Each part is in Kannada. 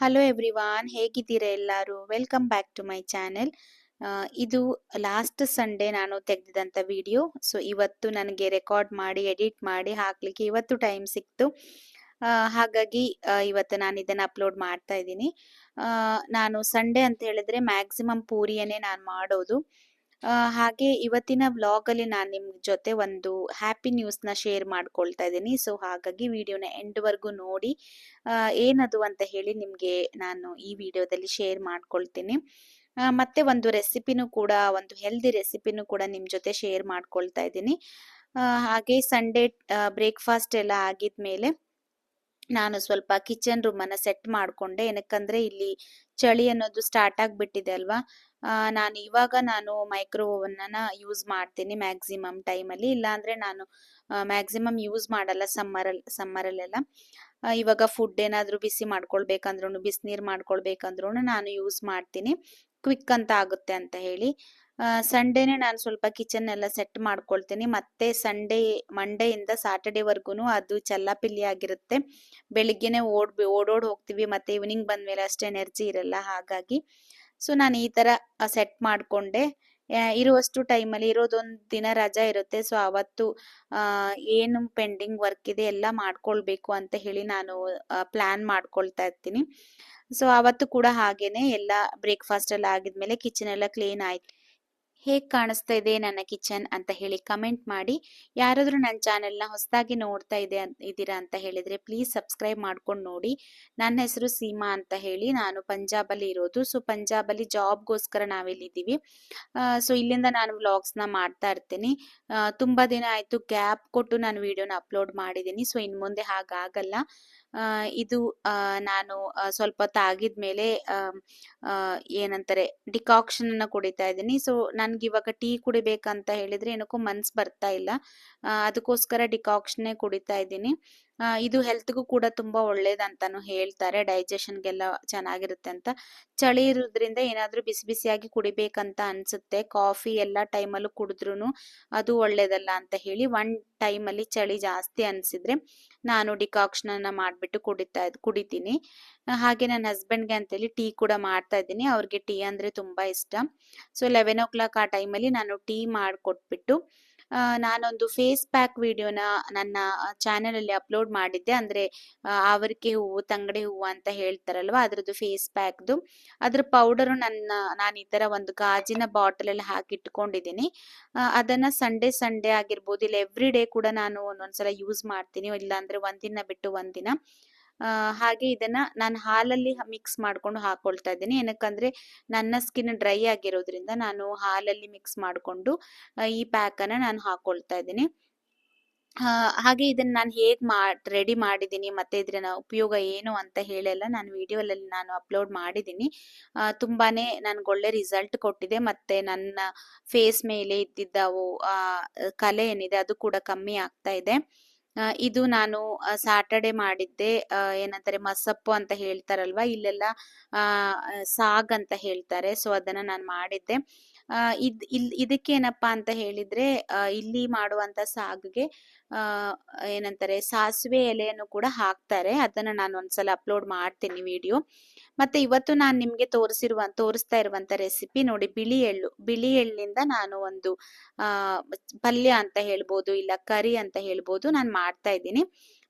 ಹಲೋ ಎವ್ರಿವಾನ್, ಹೇಗಿದ್ದೀರಾ ಎಲ್ಲರೂ? Welcome back to my channel. ಇದು ಲಾಸ್ಟ್ ಸಂಡೇ ನಾನು ತೆಗೆದಿದ್ದಂಥ ವಿಡಿಯೋ. ಸೊ ಇವತ್ತು ನನಗೆ ರೆಕಾರ್ಡ್ ಮಾಡಿ ಎಡಿಟ್ ಮಾಡಿ ಹಾಕಲಿಕ್ಕೆ ಇವತ್ತು ಟೈಮ್ ಸಿಕ್ತು. ಹಾಗಾಗಿ ಇವತ್ತು ನಾನು ಇದನ್ನು ಅಪ್ಲೋಡ್ ಮಾಡ್ತಾ ಇದ್ದೀನಿ. ನಾನು ಸಂಡೇ ಅಂತ ಹೇಳಿದ್ರೆ ಮ್ಯಾಕ್ಸಿಮಮ್ ಪೂರಿಯನ್ನೇ ನಾನು ಮಾಡೋದು. ಹಾಗೆ ಇವತ್ತಿನ ವ್ಲಾಗಲ್ಲಿ ನಾನು ನಿಮ್ಮ ಜೊತೆ ಒಂದು ಹ್ಯಾಪಿ ನ್ಯೂಸ್ನ ಶೇರ್ ಮಾಡ್ಕೊಳ್ತಾ ಇದ್ದೀನಿ. ಸೊ ಹಾಗಾಗಿ ವಿಡಿಯೋನ ಎಂಡ್ವರೆಗೂ ನೋಡಿ ಏನದು ಅಂತ ಹೇಳಿ ನಿಮಗೆ ನಾನು ಈ ವಿಡಿಯೋದಲ್ಲಿ ಶೇರ್ ಮಾಡ್ಕೊಳ್ತೀನಿ. ಮತ್ತೆ ಒಂದು ರೆಸಿಪಿನೂ ಕೂಡ, ಒಂದು ಹೆಲ್ದಿ ರೆಸಿಪಿನೂ ಕೂಡ ನಿಮ್ಮ ಜೊತೆ ಶೇರ್ ಮಾಡ್ಕೊಳ್ತಾ ಇದ್ದೀನಿ. ಹಾಗೆ ಸಂಡೇ ಬ್ರೇಕ್ಫಾಸ್ಟ್ ಎಲ್ಲ ಆಗಿದ್ಮೇಲೆ ನಾನು ಸ್ವಲ್ಪ ಕಿಚನ್ ರೂಮನ್ನು ಸೆಟ್ ಮಾಡಿಕೊಂಡೆ. ಏನಕ್ಕಂದ್ರೆ ಇಲ್ಲಿ ಚಳಿ ಅನ್ನೋದು ಸ್ಟಾರ್ಟ್ ಆಗಿಬಿಟ್ಟಿದೆ ಅಲ್ವಾ. ನಾನು ಮೈಕ್ರೋ ಓವನ್ನ ಯೂಸ್ ಮಾಡ್ತೀನಿ ಮ್ಯಾಕ್ಸಿಮಮ್ ಟೈಮಲ್ಲಿ. ಇಲ್ಲಾಂದರೆ ನಾನು ಮ್ಯಾಕ್ಸಿಮಮ್ ಯೂಸ್ ಮಾಡಲ್ಲ ಸಮ್ಮರಲ್ಲೆಲ್ಲ. ಇವಾಗ ಫುಡ್ ಏನಾದರೂ ಬಿಸಿ ಮಾಡ್ಕೊಳ್ಬೇಕಂದ್ರೂ, ಬಿಸಿನೀರು ಮಾಡ್ಕೊಳ್ಬೇಕಂದ್ರೂ ನಾನು ಯೂಸ್ ಮಾಡ್ತೀನಿ, ಕ್ವಿಕ್ ಅಂತ ಆಗುತ್ತೆ ಅಂತ ಹೇಳಿ. ಸಂಡೇನೆ ನಾನು ಸ್ವಲ್ಪ ಕಿಚನ್ ಎಲ್ಲ ಸೆಟ್ ಮಾಡ್ಕೊಳ್ತೀನಿ. ಮತ್ತೆ ಮಂಡೆಯಿಂದ ಸಾಟರ್ಡೇವರೆಗೂ ಅದು ಚಲ್ಲಾಪಿಲ್ಲಿ ಆಗಿರುತ್ತೆ. ಬೆಳಿಗ್ಗೆನೆ ಓಡೋಡ್ ಹೋಗ್ತೀವಿ, ಮತ್ತೆ ಈವ್ನಿಂಗ್ ಬಂದ್ಮೇಲೆ ಅಷ್ಟು ಎನರ್ಜಿ ಇರಲ್ಲ. ಹಾಗಾಗಿ ಸೊ ನಾನು ಈ ತರ ಸೆಟ್ ಮಾಡ್ಕೊಂಡೆ. ಇರುವಷ್ಟು ಟೈಮಲ್ಲಿ ಇರೋದೊಂದು ದಿನ ರಜಾ ಇರುತ್ತೆ. ಸೊ ಅವತ್ತು ಏನು ಪೆಂಡಿಂಗ್ ವರ್ಕ್ ಇದೆ ಎಲ್ಲ ಮಾಡ್ಕೊಳ್ಬೇಕು ಅಂತ ಹೇಳಿ ನಾನು ಪ್ಲಾನ್ ಮಾಡ್ಕೊಳ್ತಾ ಇರ್ತೀನಿ. ಸೊ ಅವತ್ತು ಕೂಡ ಹಾಗೇನೆ ಎಲ್ಲ ಬ್ರೇಕ್ಫಾಸ್ಟ್ ಎಲ್ಲ ಆಗಿದ್ಮೇಲೆ ಕಿಚನ್ ಎಲ್ಲ ಕ್ಲೀನ್ ಆಯ್ತು. ಹೇಗೆ ಕಾಣಿಸ್ತಾ ಇದೆ ನನ್ನ ಕಿಚನ್ ಅಂತ ಹೇಳಿ ಕಮೆಂಟ್ ಮಾಡಿ. ಯಾರಾದರೂ ನನ್ನ ಚಾನೆಲ್ನ ಹೊಸದಾಗಿ ನೋಡ್ತಾ ಇದ್ದೀರಾ ಅಂತ ಹೇಳಿದರೆ ಪ್ಲೀಸ್ ಸಬ್ಸ್ಕ್ರೈಬ್ ಮಾಡ್ಕೊಂಡು ನೋಡಿ. ನನ್ನ ಹೆಸರು ಸೀಮಾ ಅಂತ ಹೇಳಿ, ನಾನು ಪಂಜಾಬಲ್ಲಿ ಇರೋದು. ಸೊ ಪಂಜಾಬಲ್ಲಿ ಜಾಬ್ಗೋಸ್ಕರ ನಾವಿಲ್ಲಿದ್ದೀವಿ. ಸೊ ಇಲ್ಲಿಂದ ನಾನು ವ್ಲಾಗ್ಸ್ನ ಮಾಡ್ತಾ ಇರ್ತೀನಿ. ತುಂಬ ದಿನ ಆಯಿತು ಗ್ಯಾಪ್ ಕೊಟ್ಟು ನಾನು ವಿಡಿಯೋನ ಅಪ್ಲೋಡ್ ಮಾಡಿದ್ದೀನಿ. ಸೊ ಇನ್ನು ಮುಂದೆ ಹಾಗಾಗಲ್ಲ. ಇದು ನಾನು ಸ್ವಲ್ಪ ಹೊತ್ತು ಆಗಿದ್ಮೇಲೆ ಏನಂತಾರೆ ಡಿಕಾಕ್ಷನ್ ಅನ್ನ ಕುಡಿತಾ ಇದ್ದೀನಿ. ಸೊ ನನ್ಗೆ ಇವಾಗ ಟೀ ಕುಡಿಬೇಕಂತ ಹೇಳಿದ್ರೆ ಏನಕ್ಕೂ ಮನ್ಸು ಬರ್ತಾ ಇಲ್ಲ. ಅದಕ್ಕೋಸ್ಕರ ಡಿಕಾಕ್ಷನ್ನೇ ಕುಡಿತಾ ಇದ್ದೀನಿ. ಇದು ಹೆಲ್ತ್ಗೂ ಕೂಡ ತುಂಬಾ ಒಳ್ಳೇದಂತಾನು ಹೇಳ್ತಾರೆ, ಡೈಜೆಷನ್ಗೆಲ್ಲ ಚೆನ್ನಾಗಿರುತ್ತೆ ಅಂತ. ಚಳಿ ಇರೋದ್ರಿಂದ ಏನಾದ್ರೂ ಬಿಸಿ ಬಿಸಿಯಾಗಿ ಕುಡಿಬೇಕಂತ ಅನ್ಸುತ್ತೆ. ಕಾಫಿ ಎಲ್ಲ ಟೈಮಲ್ಲೂ ಕುಡಿದ್ರೂ ಅದು ಒಳ್ಳೇದಲ್ಲ ಅಂತ ಹೇಳಿ ಒನ್ ಟೈಮಲ್ಲಿ ಚಳಿ ಜಾಸ್ತಿ ಅನ್ಸಿದ್ರೆ ನಾನು ಡಿಕಾಕ್ಷನ್ ಅನ್ನ ಮಾಡ್ಬಿಟ್ಟು ಕುಡಿತೀನಿ. ಹಾಗೆ ನನ್ನ ಹಸ್ಬೆಂಡ್ಗೆ ಅಂತೇಳಿ ಟೀ ಕೂಡ ಮಾಡ್ತಾ ಇದ್ದೀನಿ. ಅವ್ರಿಗೆ ಟೀ ಅಂದ್ರೆ ತುಂಬಾ ಇಷ್ಟ. ಸೊ 11 o'clock ಆ ಟೈಮಲ್ಲಿ ನಾನು ಟೀ ಮಾಡಿಕೊಟ್ಬಿಟ್ಟು ನಾನೊಂದು ಫೇಸ್ ಪ್ಯಾಕ್ ವಿಡಿಯೋನ ನನ್ನ ಚಾನೆಲ್ ಅಲ್ಲಿ ಅಪ್ಲೋಡ್ ಮಾಡಿದ್ದೆ. ಅಂದ್ರೆ ಆವರಿಕೆ ಹೂವು, ತಂಗಡಿ ಹೂವು ಅಂತ ಹೇಳ್ತಾರಲ್ವಾ, ಅದ್ರದ್ದು ಫೇಸ್ ಪ್ಯಾಕ್ದು ಅದ್ರ ಪೌಡರು ನಾನು ಈ ತರ ಒಂದು ಗಾಜಿನ ಬಾಟಲ್ ಅಲ್ಲಿ ಹಾಕಿಟ್ಕೊಂಡಿದ್ದೀನಿ. ಅದನ್ನ ಸಂಡೇ ಆಗಿರ್ಬೋದು, ಇಲ್ಲ ಎವ್ರಿ ಡೇ ಕೂಡ ನಾನು ಒಂದೊಂದ್ಸಲ ಯೂಸ್ ಮಾಡ್ತೀನಿ, ಇಲ್ಲಾಂದ್ರೆ ಒಂದಿನ ಬಿಟ್ಟು ಒಂದಿನ. ಹಾಗೆ ಇದನ್ನ ನಾನು ಹಾಲಲ್ಲಿ ಮಿಕ್ಸ್ ಮಾಡ್ಕೊಂಡು ಹಾಕೊಳ್ತಾ ಇದ್ದೀನಿ. ಏನಕ್ಕಂದ್ರೆ ನನ್ನ ಸ್ಕಿನ್ ಡ್ರೈ ಆಗಿರೋದ್ರಿಂದ ನಾನು ಹಾಲಲ್ಲಿ ಮಿಕ್ಸ್ ಮಾಡಿಕೊಂಡು ಈ ಪ್ಯಾಕ್ ಅನ್ನ ನಾನು ಹಾಕೊಳ್ತಾ ಇದ್ದೀನಿ. ಹಾಗೆ ಇದನ್ನ ನಾನು ರೆಡಿ ಮಾಡಿದ್ದೀನಿ ಮತ್ತೆ ಇದ್ರ ಉಪಯೋಗ ಏನು ಅಂತ ಹೇಳೆಲ್ಲ ನಾನು ವಿಡಿಯೋದಲ್ಲಿ ನಾನು ಅಪ್ಲೋಡ್ ಮಾಡಿದ್ದೀನಿ. ತುಂಬಾನೇ ನನ್ಗೆ ಒಳ್ಳೆ ರಿಸಲ್ಟ್ ಕೊಟ್ಟಿದೆ. ಮತ್ತೆ ನನ್ನ ಫೇಸ್ ಮೇಲೆ ಇದ್ದಿದ್ದವು ಕಲೆ ಏನಿದೆ ಅದು ಕೂಡ ಕಮ್ಮಿ ಆಗ್ತಾ ಇದೆ. ಇದು ನಾನು ಸ್ಯಾಟರ್ಡೆ ಮಾಡಿದ್ದೆ. ಏನಂತಾರೆ ಮಸಪ್ಪು ಅಂತ ಹೇಳ್ತಾರಲ್ವಾ, ಇಲ್ಲೆಲ್ಲ ಸಾಗ್ ಅಂತ ಹೇಳ್ತಾರೆ. ಸೊ ಅದನ್ನ ನಾನು ಮಾಡಿದ್ದೆ. ಇದಕ್ಕೇನಪ್ಪಾ ಅಂತ ಹೇಳಿದ್ರೆ ಇಲ್ಲಿ ಮಾಡುವಂತ ಸಾಗ್ಗೆ ಏನಂತಾರೆ ಸಾಸಿವೆ ಎಲೆಯನ್ನು ಕೂಡ ಹಾಕ್ತಾರೆ. ಅದನ್ನ ನಾನು ಒಂದ್ಸಲ ಅಪ್ಲೋಡ್ ಮಾಡ್ತೀನಿ ವಿಡಿಯೋ. ಮತ್ತೆ ಇವತ್ತು ನಾನು ನಿಮ್ಗೆ ತೋರಿಸ್ತಾ ಇರುವಂತ ರೆಸಿಪಿ ನೋಡಿ, ಬಿಳಿ ಎಳ್ಳಿಂದ ನಾನು ಒಂದು ಪಲ್ಯ ಅಂತ ಹೇಳ್ಬೋದು, ಇಲ್ಲ ಕರಿ ಅಂತ ಹೇಳ್ಬೋದು, ನಾನು ಮಾಡ್ತಾ ಇದ್ದೀನಿ.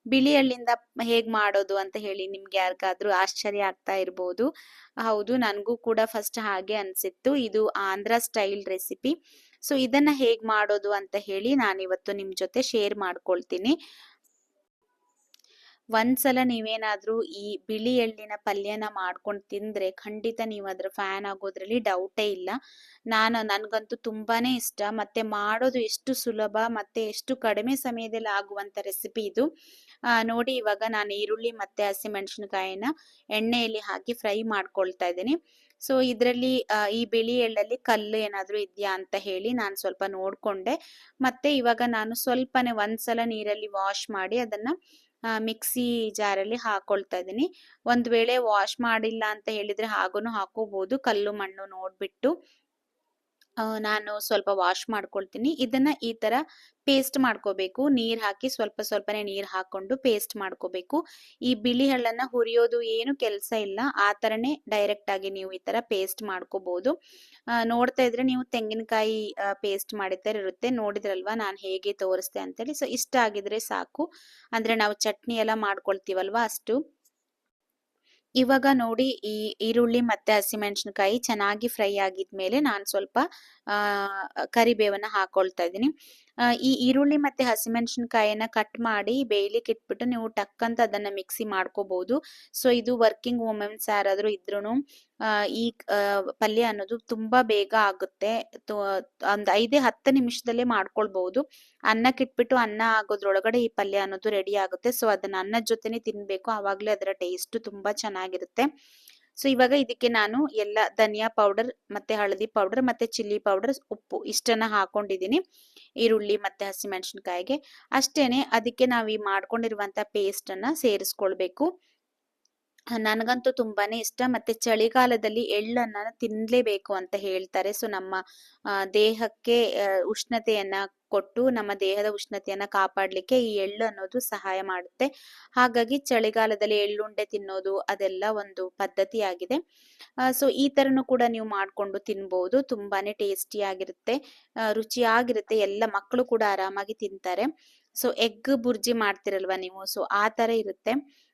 ಬಿಳಿ ಎಳ್ಳಿಂದ ಹೇಗ್ ಮಾಡೋದು ಅಂತ ಹೇಳಿ ನಿಮ್ಗೆ ಯಾರಿಗಾದ್ರೂ ಆಶ್ಚರ್ಯ ಆಗ್ತಾ ಇರ್ಬೋದು. ಹೌದು, ನನ್ಗೂ ಕೂಡ ಫಸ್ಟ್ ಹಾಗೆ ಅನ್ಸಿತ್ತು. ಇದು ಆಂಧ್ರ ಸ್ಟೈಲ್ ರೆಸಿಪಿ. ಸೊ ಇದನ್ನ ಹೇಗ್ ಮಾಡೋದು ಅಂತ ಹೇಳಿ ನಾನಿವತ್ತು ನಿಮ್ ಜೊತೆ ಶೇರ್ ಮಾಡ್ಕೊಳ್ತೀನಿ. ಒಂದ್ಸಲ ನೀವೇನಾದ್ರೂ ಈ ಬಿಳಿ ಎಳ್ಳಿನ ಪಲ್ಯನ ಮಾಡ್ಕೊಂಡು ತಿಂದ್ರೆ ಖಂಡಿತ ನೀವು ಅದ್ರ ಫ್ಯಾನ್ ಆಗೋದ್ರಲ್ಲಿ ಡೌಟೇ ಇಲ್ಲ. ನನ್ಗಂತೂ ತುಂಬಾನೇ ಇಷ್ಟ. ಮತ್ತೆ ಮಾಡೋದು ಎಷ್ಟು ಸುಲಭ, ಮತ್ತೆ ಎಷ್ಟು ಕಡಿಮೆ ಸಮಯದಲ್ಲಿ ಆಗುವಂತ ರೆಸಿಪಿ ಇದು. ನೋಡಿ, ಇವಾಗ ನಾನು ಈರುಳ್ಳಿ ಮತ್ತೆ ಹಸಿಮೆಣಸಿನಕಾಯಿನ ಎಣ್ಣೆಯಲ್ಲಿ ಹಾಕಿ ಫ್ರೈ ಮಾಡ್ಕೊಳ್ತಾ ಇದ್ದೀನಿ. ಸೊ ಇದರಲ್ಲಿ ಈ ಬಿಳಿ ಎಳ್ಳಲ್ಲಿ ಕಲ್ಲು ಏನಾದ್ರೂ ಇದೆಯಾ ಅಂತ ಹೇಳಿ ನಾನು ಸ್ವಲ್ಪ ನೋಡ್ಕೊಂಡೆ. ಮತ್ತೆ ಇವಾಗ ನಾನು ಸ್ವಲ್ಪನೇ ಒಂದ್ಸಲ ನೀರಲ್ಲಿ ವಾಶ್ ಮಾಡಿ ಅದನ್ನ ಮಿಕ್ಸಿ ಜಾರಲ್ಲಿ ಹಾಕೊಳ್ತಾ ಇದ್ದೀನಿ. ಒಂದ್ ವೇಳೆ ವಾಶ್ ಮಾಡಿಲ್ಲ ಅಂತ ಹೇಳಿದ್ರೆ ಹಾಗೂನು ಹಾಕೋಬಹುದು, ಕಲ್ಲು ಮಣ್ಣು ನೋಡ್ಬಿಟ್ಟು. ನಾನು ಸ್ವಲ್ಪ ವಾಶ್ ಮಾಡ್ಕೊಳ್ತೀನಿ. ಇದನ್ನ ಈ ತರ ಪೇಸ್ಟ್ ಮಾಡ್ಕೋಬೇಕು. ನೀರ್ ಹಾಕಿ ಸ್ವಲ್ಪ ಸ್ವಲ್ಪನೇ ನೀರ್ ಹಾಕೊಂಡು ಪೇಸ್ಟ್ ಮಾಡ್ಕೋಬೇಕು. ಈ ಬಿಳಿ ಎಳ್ಳನ್ನ ಹುರಿಯೋದು ಏನು ಕೆಲ್ಸ ಇಲ್ಲ. ಆ ತರನೇ ಡೈರೆಕ್ಟ್ ಆಗಿ ನೀವು ಈ ತರ ಪೇಸ್ಟ್ ಮಾಡ್ಕೋಬಹುದು. ನೋಡ್ತಾ ಇದ್ರೆ ನೀವು ತೆಂಗಿನಕಾಯಿ ಪೇಸ್ಟ್ ಮಾಡಿದ ತರ ಇರುತ್ತೆ. ನೋಡಿದ್ರಲ್ವಾ ನಾನು ಹೇಗೆ ತೋರಿಸ್ದೆ ಅಂತೇಳಿ. ಸೊ ಇಷ್ಟ ಆಗಿದ್ರೆ ಸಾಕು. ಅಂದ್ರೆ ನಾವು ಚಟ್ನಿ ಎಲ್ಲ ಮಾಡ್ಕೊಳ್ತೀವಲ್ವಾ ಅಷ್ಟು. ಇವಾಗ ನೋಡಿ ಈ ಈರುಳ್ಳಿ ಮತ್ತೆ ಹಸಿಮೆಣಸಿನಕಾಯಿ ಚೆನ್ನಾಗಿ ಫ್ರೈ ಆಗಿದ್ಮೇಲೆ ನಾನು ಸ್ವಲ್ಪ ಕರಿಬೇವನ್ನ ಹಾಕೊಳ್ತಾ ಇದ್ದೀನಿ. ಈ ಈರುಳ್ಳಿ ಮತ್ತೆ ಹಸಿಮೆಣಸಿನಕಾಯಿನ ಕಟ್ ಮಾಡಿ ಬೇಯ್ಲಿಕ್ಕೆ ಇಟ್ಬಿಟ್ಟು ನೀವು ಟಕ್ ಅಂತ ಅದನ್ನ ಮಿಕ್ಸಿ ಮಾಡ್ಕೋಬಹುದು. ಸೊ ಇದು ವರ್ಕಿಂಗ್ ವುಮೆನ್ಸ್ ಯಾರಾದ್ರೂ ಇದ್ರೂನು ಈ ಪಲ್ಯ ಅನ್ನೋದು ತುಂಬಾ ಬೇಗ ಆಗುತ್ತೆ. ಒಂದ್ 5-10 ನಿಮಿಷದಲ್ಲೇ ಮಾಡ್ಕೊಳ್ಬಹುದು. ಅನ್ನಕ್ಕಿಟ್ಬಿಟ್ಟು ಅನ್ನ ಆಗೋದ್ರೊಳಗಡೆ ಈ ಪಲ್ಯ ಅನ್ನೋದು ರೆಡಿ ಆಗುತ್ತೆ. ಸೊ ಅದನ್ನ ಅನ್ನದ ಜೊತೆನೆ ತಿನ್ಬೇಕು, ಆವಾಗ್ಲೇ ಅದರ ಟೇಸ್ಟ್ ತುಂಬಾ ಚೆನ್ನಾಗಿರುತ್ತೆ. ಸೊ ಇವಾಗ ಇದಕ್ಕೆ ನಾನು ಎಲ್ಲ ಧನಿಯಾ ಪೌಡರ್ ಮತ್ತೆ ಹಳದಿ ಪೌಡರ್ ಮತ್ತೆ ಚಿಲ್ಲಿ ಪೌಡರ್ ಉಪ್ಪು ಇಷ್ಟನ್ನ ಹಾಕೊಂಡಿದೀನಿ ಈರುಳ್ಳಿ ಮತ್ತೆ ಹಸಿಮೆಣಸಿನಕಾಯಿಗೆ. ಅಷ್ಟೇನೆ ಅದಕ್ಕೆ ನಾವು ಈ ಮಾಡ್ಕೊಂಡಿರುವಂತ ಪೇಸ್ಟ್ ಅನ್ನ ಸೇರಿಸ್ಕೊಳ್ಬೇಕು. ನನಗಂತೂ ತುಂಬಾನೇ ಇಷ್ಟ. ಮತ್ತೆ ಚಳಿಗಾಲದಲ್ಲಿ ಎಳ್ಳನ್ನ ತಿನ್ಲೇಬೇಕು ಅಂತ ಹೇಳ್ತಾರೆ. ಸೊ ನಮ್ಮ ದೇಹಕ್ಕೆ ಉಷ್ಣತೆಯನ್ನ ಕೊಟ್ಟು ನಮ್ಮ ದೇಹದ ಉಷ್ಣತೆಯನ್ನ ಕಾಪಾಡ್ಲಿಕ್ಕೆ ಈ ಎಳ್ಳು ಅನ್ನೋದು ಸಹಾಯ ಮಾಡುತ್ತೆ. ಹಾಗಾಗಿ ಚಳಿಗಾಲದಲ್ಲಿ ಎಳ್ಳುಂಡೆ ತಿನ್ನೋದು ಅದೆಲ್ಲ ಒಂದು ಪದ್ಧತಿಯಾಗಿದೆ. ಸೊ ಈ ತರನು ಕೂಡ ನೀವು ಮಾಡ್ಕೊಂಡು ತಿನ್ಬಹುದು. ತುಂಬಾನೇ ಟೇಸ್ಟಿ ಆಗಿರುತ್ತೆ, ರುಚಿಯಾಗಿರುತ್ತೆ. ಎಲ್ಲ ಮಕ್ಕಳು ಕೂಡ ಆರಾಮಾಗಿ ತಿಂತಾರೆ. ಸೊ ಎಗ್ ಬುರ್ಜಿ ಮಾಡ್ತಿರಲ್ವಾ ನೀವು, ಸೊ ಆ ತರ ಇರುತ್ತೆ.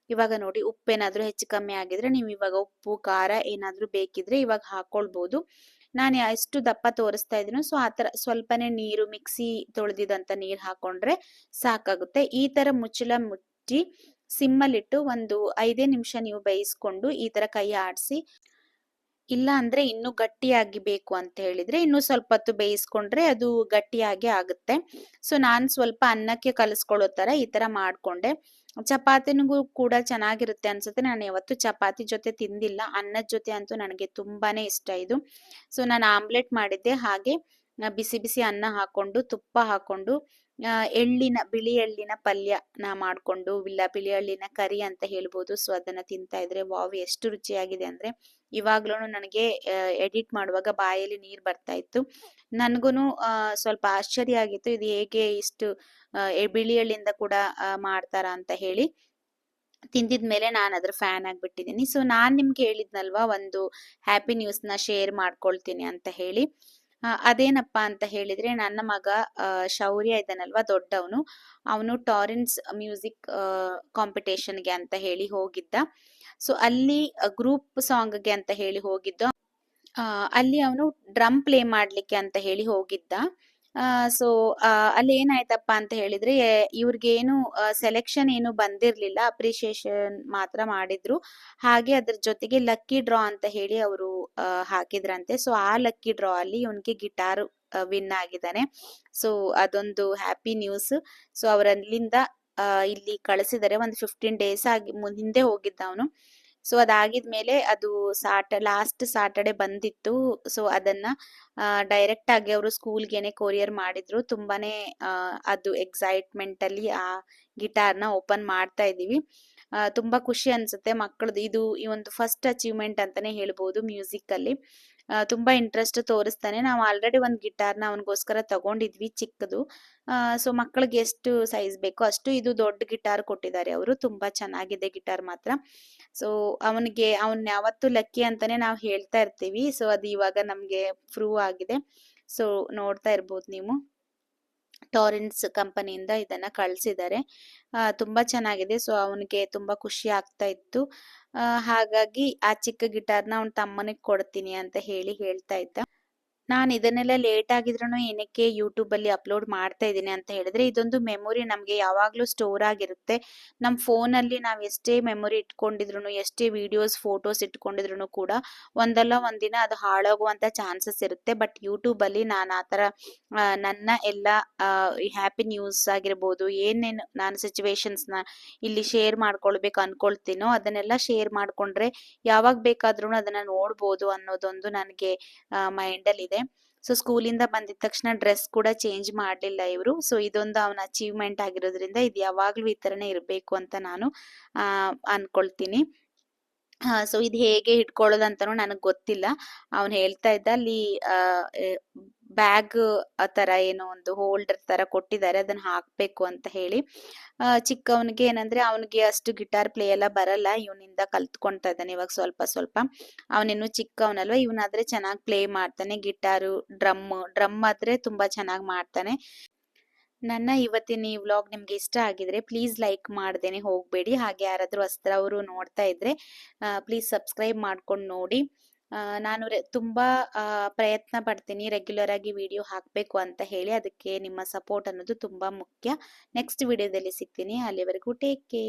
ಇವಾಗ ನೋಡಿ ಉಪ್ಪೇನಾದ್ರೂ ಹೆಚ್ಚು ಕಮ್ಮಿ ಆಗಿದ್ರೆ ನೀವು ಇವಾಗ ಉಪ್ಪು ಖಾರ ಏನಾದ್ರೂ ಬೇಕಿದ್ರೆ ಇವಾಗ ಹಾಕೊಳ್ಬಹುದು. ನಾನು ಎಷ್ಟು ದಪ್ಪ ತೋರಿಸ್ತಾ ಇದೀನೋ ಸೊ ಆತರ ಸ್ವಲ್ಪನೇ ನೀರು, ಮಿಕ್ಸಿ ತೊಳೆದಿದಂತ ನೀರ್ ಹಾಕೊಂಡ್ರೆ ಸಾಕಾಗುತ್ತೆ. ಈ ತರ ಮುಚ್ಚಳ ಮುಚ್ಚಿ ಸಿಮ್ಮಲ್ಲಿಟ್ಟು ಒಂದು 5 ನಿಮಿಷ ನೀವು ಬೇಯಿಸ್ಕೊಂಡು ಈ ತರ ಕೈ ಆಡಿಸಿ. ಇಲ್ಲ ಅಂದ್ರೆ ಇನ್ನು ಗಟ್ಟಿಯಾಗಿ ಬೇಕು ಅಂತ ಹೇಳಿದ್ರೆ ಇನ್ನು ಸ್ವಲ್ಪ ಹೊತ್ತು ಬೇಯಿಸ್ಕೊಂಡ್ರೆ ಅದು ಗಟ್ಟಿಯಾಗಿ ಆಗುತ್ತೆ. ಸೊ ನಾನ್ ಸ್ವಲ್ಪ ಅನ್ನಕ್ಕೆ ಕಲಿಸ್ಕೊಳ್ಳೋ ತರ ಈ ತರ ಮಾಡ್ಕೊಂಡೆ. ಚಪಾತಿನಿಗೂ ಕೂಡ ಚೆನ್ನಾಗಿರುತ್ತೆ ಅನ್ಸುತ್ತೆ. ನಾನು ಯಾವತ್ತು ಚಪಾತಿ ಜೊತೆ ತಿಂದಿಲ್ಲ. ಅನ್ನದ ಜೊತೆ ಅಂತೂ ನನಗೆ ತುಂಬಾನೇ ಇಷ್ಟ ಇದು. ಸೊ ನಾನು ಆಮ್ಲೆಟ್ ಮಾಡಿದ್ದೆ. ಹಾಗೆ ಬಿಸಿ ಬಿಸಿ ಅನ್ನ ಹಾಕೊಂಡು ತುಪ್ಪ ಹಾಕೊಂಡು ಬಿಳಿ ಎಳ್ಳಿನ ಪಲ್ಯ ಮಾಡ್ಕೊಂಡು, ಇಲ್ಲ ಬಿಳಿ ಎಳ್ಳಿನ ಕರಿ ಅಂತ ಹೇಳ್ಬೋದು. ಸೊ ಅದನ್ನ ತಿಂತಾ ಇದ್ರೆ ವಾವ್ ಎಷ್ಟು ರುಚಿಯಾಗಿದೆ ಅಂದ್ರೆ ಇವಾಗ್ಲೂ ನನಗೆ ಎಡಿಟ್ ಮಾಡುವಾಗ ಬಾಯಲ್ಲಿ ನೀರ್ ಬರ್ತಾ ಇತ್ತು. ನನ್ಗೂನು ಸ್ವಲ್ಪ ಆಶ್ಚರ್ಯ ಆಗಿತ್ತು, ಇದು ಹೇಗೆ ಇಷ್ಟು ಬಿಳಿ ಎಳ್ಳಿಂದ ಕೂಡ ಮಾಡ್ತಾರ ಅಂತ ಹೇಳಿ. ತಿಂದಿದ್ಮೇಲೆ ನಾನು ಅದ್ರ ಫ್ಯಾನ್ ಆಗ್ಬಿಟ್ಟಿದೀನಿ. ಸೊ ನಾನ್ ನಿಮ್ಗೆ ಹೇಳಿದ್ನಲ್ವಾ ಒಂದು ಹ್ಯಾಪಿ ನ್ಯೂಸ್ ನ ಶೇರ್ ಮಾಡ್ಕೊಳ್ತೀನಿ ಅಂತ ಹೇಳಿ. ಅದೇನಪ್ಪಾ ಅಂತ ಹೇಳಿದ್ರೆ ನನ್ನ ಮಗ ಶೌರ್ಯ ಇದ್ದಾನಲ್ವಾ ದೊಡ್ಡವನು, ಅವನು ಟಾರೆನ್ಸ್ ಮ್ಯೂಸಿಕ್ ಕಾಂಪಿಟೇಷನ್ಗೆ ಅಂತ ಹೇಳಿ ಹೋಗಿದ್ದ. ಸೊ ಅಲ್ಲಿ ಗ್ರೂಪ್ ಸಾಂಗ್ಗೆ ಅಂತ ಹೇಳಿ ಹೋಗಿದ್ದ. ಅಲ್ಲಿ ಅವನು ಡ್ರಮ್ ಪ್ಲೇ ಮಾಡ್ಲಿಕ್ಕೆ ಅಂತ ಹೇಳಿ ಹೋಗಿದ್ದ. ಸೊ ಅಲ್ಲಿ ಏನಾಯ್ತಪ್ಪ ಅಂತ ಹೇಳಿದ್ರೆ ಇವ್ರಿಗೆ ಏನು ಸೆಲೆಕ್ಷನ್ ಏನು ಬಂದಿರ್ಲಿಲ್ಲ, ಅಪ್ರಿಶಿಯೇಷನ್ ಮಾತ್ರ ಮಾಡಿದ್ರು. ಹಾಗೆ ಅದ್ರ ಜೊತೆಗೆ ಲಕ್ಕಿ ಡ್ರಾ ಅಂತ ಹೇಳಿ ಅವರು ಹಾಕಿದ್ರಂತೆ. ಸೊ ಆ ಲಕ್ಕಿ ಡ್ರಾ ಅಲ್ಲಿ ಇವನ್ಗೆ ಗಿಟಾರ್ ವಿನ್ ಆಗಿದ್ದಾನೆ. ಸೊ ಅದೊಂದು ಹ್ಯಾಪಿ ನ್ಯೂಸ್. ಸೊ ಅವರಲ್ಲಿಂದ ಇಲ್ಲಿ ಕಳಿಸಿದರೆ ಒಂದು 15 ಡೇಸ್ ಆಗಿ ಹಿಂದೆ ಹೋಗಿದ್ದ ಅವನು. ಸೊ ಅದಾಗಿದ್ಮೇಲೆ ಅದು ಲಾಸ್ಟ್ ಸಾಟರ್ಡೆ ಬಂದಿತ್ತು. ಸೊ ಅದನ್ನ ಡೈರೆಕ್ಟ್ ಆಗಿ ಅವರು ಸ್ಕೂಲ್ಗೆನೆ ಕೊರಿಯರ್ ಮಾಡಿದ್ರು. ತುಂಬಾನೇ ಅದು ಎಕ್ಸೈಟ್ಮೆಂಟ್ ಅಲ್ಲಿ ಆ ಗಿಟಾರ್ನ ಓಪನ್ ಮಾಡ್ತಾ ಇದೀವಿ. ತುಂಬಾ ಖುಷಿ ಅನ್ಸುತ್ತೆ ಮಕ್ಕಳದು. ಇದು ಈ ಒಂದು ಫಸ್ಟ್ ಅಚೀವ್ಮೆಂಟ್ ಅಂತಾನೆ ಹೇಳ್ಬೋದು ಮ್ಯೂಸಿಕ್ ಅಲ್ಲಿ. ತುಂಬಾ ಇಂಟ್ರೆಸ್ಟ್ ತೋರಿಸ್ತಾನೆ. ನಾವು ಆಲ್ರೆಡಿ ಒಂದ್ ಗಿಟಾರ್ನ ಅವನಿಗೋಸ್ಕರ ತಗೊಂಡಿದ್ವಿ ಚಿಕ್ಕದು. ಸೊ ಮಕ್ಕಳಿಗೆ ಎಷ್ಟು ಸೈಜ್ ಬೇಕೋ ಅಷ್ಟು. ಇದು ದೊಡ್ಡ ಗಿಟಾರ್ ಕೊಟ್ಟಿದ್ದಾರೆ ಅವರು. ತುಂಬಾ ಚೆನ್ನಾಗಿದೆ ಗಿಟಾರ್ ಮಾತ್ರ. ಸೊ ಅವನ್ ಯಾವತ್ತು ಲಕ್ಕಿ ಅಂತಾನೆ ನಾವು ಹೇಳ್ತಾ ಇರ್ತೀವಿ. ಸೊ ಅದು ಇವಾಗ ನಮ್ಗೆ ಪ್ರೂವ್ ಆಗಿದೆ. ಸೊ ನೋಡ್ತಾ ಇರ್ಬೋದು ನೀವು, ಟಾರೆನ್ಸ್ ಕಂಪನಿಯಿಂದ ಇದನ್ನ ಕಳ್ಸಿದ್ದಾರೆ. ತುಂಬಾ ಚೆನ್ನಾಗಿದೆ. ಸೊ ಅವನಿಗೆ ತುಂಬಾ ಖುಷಿ ಆಗ್ತಾ ಇತ್ತು. ಹಾಗಾಗಿ ಆ ಚಿಕ್ಕ ಗಿಟಾರ್ನ ಅವನ ತಮ್ಮನಿಗೆ ಕೊಡ್ತೀನಿ ಅಂತ ಹೇಳ್ತಾ ಇದ್ದ. ನಾನು ಇದನ್ನೆಲ್ಲ ಲೇಟ್ ಆಗಿದ್ರೂ ಏನಕ್ಕೆ ಯೂಟ್ಯೂಬ್ ಅಲ್ಲಿ ಅಪ್ಲೋಡ್ ಮಾಡ್ತಾ ಇದ್ದೀನಿ ಅಂತ ಹೇಳಿದ್ರೆ, ಇದೊಂದು ಮೆಮೊರಿ ನಮ್ಗೆ ಯಾವಾಗ್ಲೂ ಸ್ಟೋರ್ ಆಗಿರುತ್ತೆ. ನಮ್ ಫೋನ್ ಅಲ್ಲಿ ನಾವ್ ಎಷ್ಟೇ ಮೆಮೊರಿ ಇಟ್ಕೊಂಡಿದ್ರು, ಎಷ್ಟೇ ವಿಡಿಯೋಸ್ ಫೋಟೋಸ್ ಇಟ್ಕೊಂಡಿದ್ರು ಕೂಡ ಒಂದಲ್ಲ ಒಂದಿನ ಅದು ಹಾಳಾಗುವಂತ ಚಾನ್ಸಸ್ ಇರುತ್ತೆ. ಬಟ್ ಯೂಟ್ಯೂಬ್ ಅಲ್ಲಿ ನಾನು ಆತರ ನನ್ನ ಎಲ್ಲ ಹ್ಯಾಪಿ ನ್ಯೂಸ್ ಆಗಿರ್ಬೋದು, ಏನೇನು ನಾನು ಸಿಚುವೇಶನ್ಸ್ ನ ಇಲ್ಲಿ ಶೇರ್ ಮಾಡ್ಕೊಳ್ಬೇಕು ಅನ್ಕೊಳ್ತೀನೋ ಅದನ್ನೆಲ್ಲ ಶೇರ್ ಮಾಡ್ಕೊಂಡ್ರೆ ಯಾವಾಗ ಬೇಕಾದ್ರೂ ಅದನ್ನ ನೋಡ್ಬೋದು ಅನ್ನೋದೊಂದು ನನಗೆ ಮೈಂಡ್ ಅಲ್ಲಿ ಇದೆ. ಸೊ ಸ್ಕೂಲಿಂದ ಬಂದಿದ ತಕ್ಷಣ ಡ್ರೆಸ್ ಕೂಡ ಚೇಂಜ್ ಮಾಡ್ಲಿಲ್ಲ ಇವರು. ಸೊ ಇದೊಂದು ಅವನ ಅಚೀವ್ಮೆಂಟ್ ಆಗಿರೋದ್ರಿಂದ ಇದು ಯಾವಾಗ್ಲೂ ಈ ತರನೇ ಇರ್ಬೇಕು ಅಂತ ನಾನು ಅನ್ಕೊಳ್ತೀನಿ. ಸೊ ಇದು ಹೇಗೆ ಹಿಡ್ಕೊಳ್ಳೋದು ಅಂತಾನೂ ನನಗೆ ಗೊತ್ತಿಲ್ಲ. ಅವನು ಹೇಳ್ತಾ ಇದ್ದ ಅಲ್ಲಿ ಬ್ಯಾಗ್ ಆ ಥರ ಏನೋ ಒಂದು ಹೋಲ್ಡರ್ ಥರ ಕೊಟ್ಟಿದ್ದಾರೆ, ಅದನ್ನ ಹಾಕಬೇಕು ಅಂತ ಹೇಳಿ. ಚಿಕ್ಕವನಿಗೆ ಏನಂದ್ರೆ ಅವನಿಗೆ ಅಷ್ಟು ಗಿಟಾರ್ ಪ್ಲೇ ಎಲ್ಲ ಬರಲ್ಲ, ಇವನಿಂದ ಕಲ್ತ್ಕೊಳ್ತಾ ಇದ್ದಾನೆ ಇವಾಗ ಸ್ವಲ್ಪ ಸ್ವಲ್ಪ. ಅವನಿನ್ನು ಚಿಕ್ಕವನಲ್ವ, ಇವನಾದ್ರೆ ಚೆನ್ನಾಗಿ ಪ್ಲೇ ಮಾಡ್ತಾನೆ ಗಿಟಾರು, ಡ್ರಮ್ ಆದ್ರೆ ತುಂಬಾ ಚೆನ್ನಾಗಿ ಮಾಡ್ತಾನೆ. ನನ್ನ ಇವತ್ತಿನ ಈ ವ್ಲಾಗ್ ನಿಮ್ಗೆ ಇಷ್ಟ ಆಗಿದ್ರೆ ಪ್ಲೀಸ್ ಲೈಕ್ ಮಾಡ್ದೇನೆ ಹೋಗಬೇಡಿ. ಹಾಗೆ ಯಾರಾದರೂ ಹೊಸಬ್ರವರು ನೋಡ್ತಾ ಇದ್ರೆ ಪ್ಲೀಸ್ ಸಬ್ಸ್ಕ್ರೈಬ್ ಮಾಡ್ಕೊಂಡು ನೋಡಿ. ನಾನು ತುಂಬಾ ಪ್ರಯತ್ನ ಪಡ್ತೀನಿ ರೆಗ್ಯುಲರ್ ಆಗಿ ವಿಡಿಯೋ ಹಾಕಬೇಕು ಅಂತ ಹೇಳಿ. ಅದಕ್ಕೆ ನಿಮ್ಮ ಸಪೋರ್ಟ್ ಅನ್ನೋದು ತುಂಬಾ ಮುಖ್ಯ. ನೆಕ್ಸ್ಟ್ ವಿಡಿಯೋದಲ್ಲಿ ಸಿಗ್ತೀನಿ, ಅಲ್ಲಿವರೆಗೂ ಟೇಕ್ ಕೇರ್.